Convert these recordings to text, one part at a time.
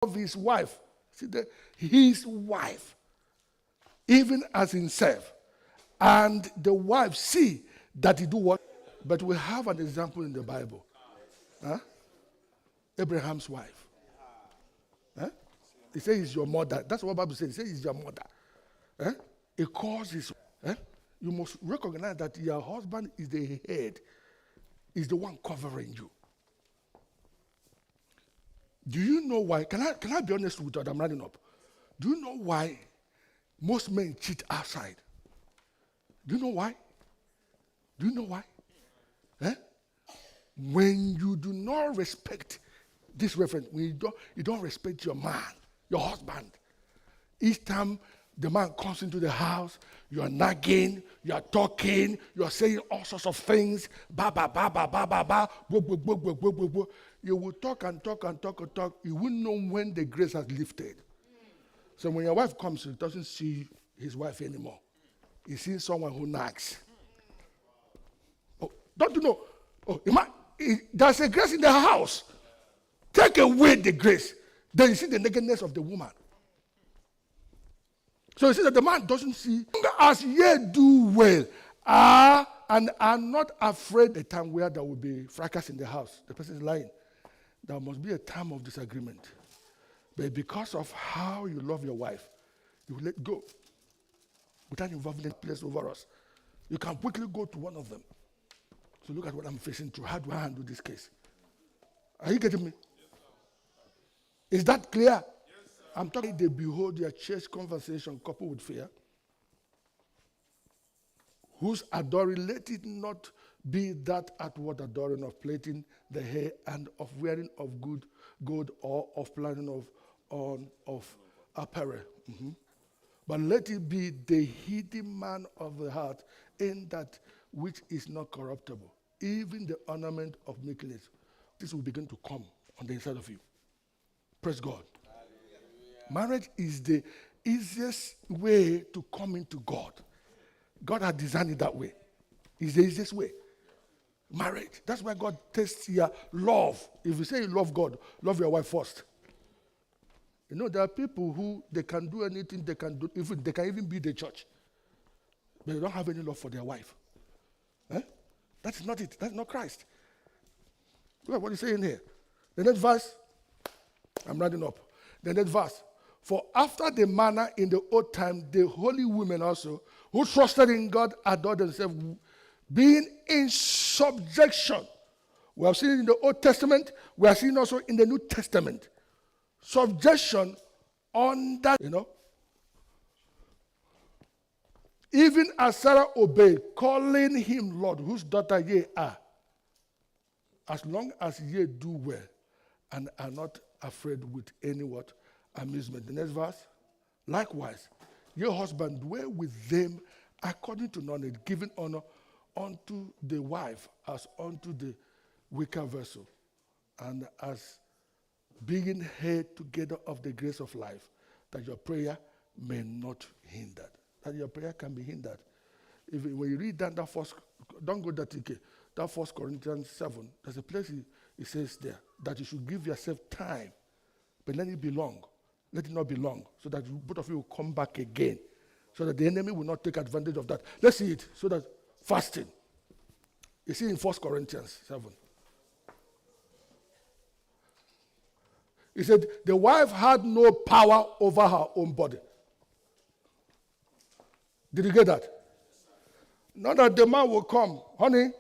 of his wife. See that? His wife, even as himself. And the wife see that he do what? But we have an example in the Bible. Huh? Abraham's wife. Huh? He says he's your mother. That's what the Bible says. He says he's your mother. Huh? He calls his. Huh? You must recognize that your husband is the head, is the one covering you. Do you know why? Can I be honest with you? I'm running up. Do you know why most men cheat outside? Do you know why? Do you know why? Eh? When you do not respect this reference, when you don't respect your man, your husband, each time the man comes into the house, you are nagging, you are talking, you are saying all sorts of things, ba ba ba ba ba ba ba, bo bo bo bo bo bo bo. You will talk and talk and talk and talk. You won't know when the grace has lifted. So when your wife comes, he doesn't see his wife anymore. He sees someone who nags. Oh, don't you know? Oh, there's a grace in the house. Take away the grace. Then you see the nakedness of the woman. So you see that the man doesn't see. As ye do well, and are not afraid the time where there will be fracas in the house. The person is lying. There must be a time of disagreement. But because of how you love your wife, you will let go without involving the place over us. You can quickly go to one of them. So look at what I'm facing through. How do I handle this case? Are you getting me? Yes, is that clear? Yes, I'm talking, they behold your church conversation coupled with fear. Whose adoring, let it not be that outward adoring of plaiting the hair and of wearing of gold or of planting of apparel. Mm-hmm. But let it be the hidden man of the heart in that which is not corruptible, even the ornament of meekness. This will begin to come on the inside of you. Praise God. Hallelujah. Marriage is the easiest way to come into God. God had designed it that way. It's the easiest way. Marriage. That's why God tests your love. If you say you love God, love your wife first. You know, there are people who they can do anything they can do, even they can even be the church. But they don't have any love for their wife. Eh? That's not it. That's not Christ. Look at what he's saying here. The next verse, I'm writing up. The next verse. For after the manner in the old time, the holy women also, who trusted in God, adored themselves, being in subjection. We have seen it in the Old Testament. We have seen also in the New Testament. Subjection under, even as Sarah obeyed, calling him Lord, whose daughter ye are, as long as ye do well and are not afraid with any what? Amusement. The next verse. Likewise, your husband dwell with them according to knowledge, giving honor unto the wife as unto the weaker vessel, and as being head together of the grace of life, that your prayer may not hinder. That your prayer can be hindered. When you read that first, don't go that okay. That 1 Corinthians 7, there's a place it says there that you should give yourself time, but let it be long. Let it not be long, so that both of you will come back again, so that the enemy will not take advantage of that. Let's see it, so that fasting. You see in 1 Corinthians 7. He said, the wife had no power over her own body. Did you get that? Not that the man will come, honey,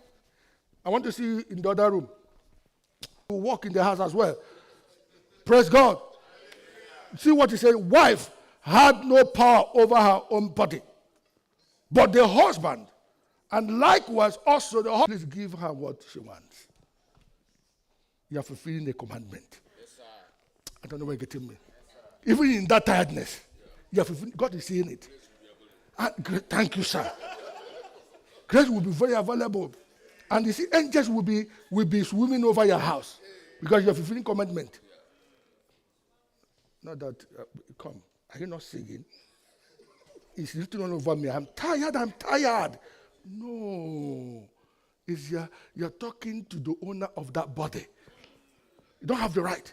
I want to see you in the other room. You will walk in the house as well. Praise God. See what he said? Wife had no power over her own body. But the husband, and likewise also the husband, please give her what she wants. You are fulfilling the commandment. Yes, sir. I don't know where you're getting me. Yes, even in that tiredness, you are fulfilling. God is seeing it. Thank you, sir. Grace will be very available. And you see, angels will be swimming over your house because you are fulfilling commandment. Not that, come, are you not singing? It's written all over me. I'm tired. No. It's you're talking to the owner of that body. You don't have the right.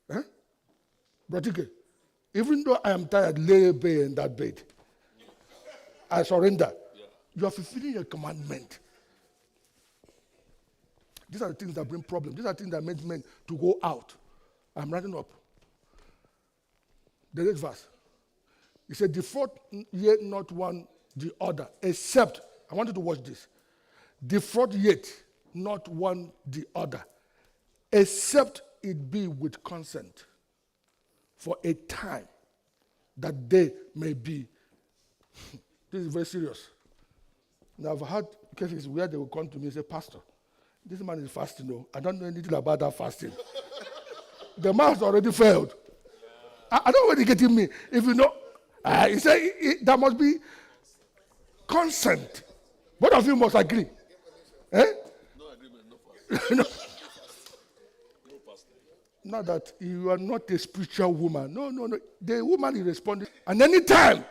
Eh? Brotike, even though I am tired, lay in that bed. I surrender. Yeah. You are fulfilling a commandment. These are the things that bring problems. These are the things that make men to go out. I'm writing up. The next verse. He said, defraud yet not one the other, except, I want you to watch this. Defraud yet not one the other, except it be with consent, for a time, that they may be. This is very serious. Now, I've had cases where they will come to me and say, Pastor, this man is fasting. No, I don't know anything about that fasting. The man has already failed. I don't know what he's getting me. If you know, he said there must be consent. Both of you must agree. Eh? No agreement, no fasting. No. No fasting. Not that you are not a spiritual woman. No. The woman is responding. And anytime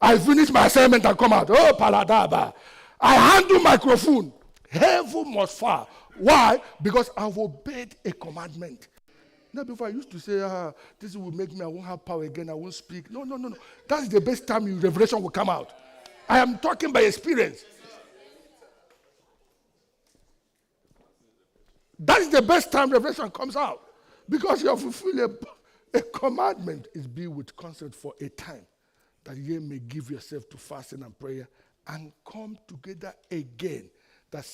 I finish my assignment and come out, oh, paladaba, I handle microphone. Heaven must fall. Why? Because I've obeyed a commandment. Now, before I used to say, this will make me, I won't have power again, I won't speak. No. That's the best time your revelation will come out. I am talking by experience. That's the best time revelation comes out. Because you have fulfilled a commandment is be with consent for a time, that ye may give yourself to fasting and prayer and come together again, that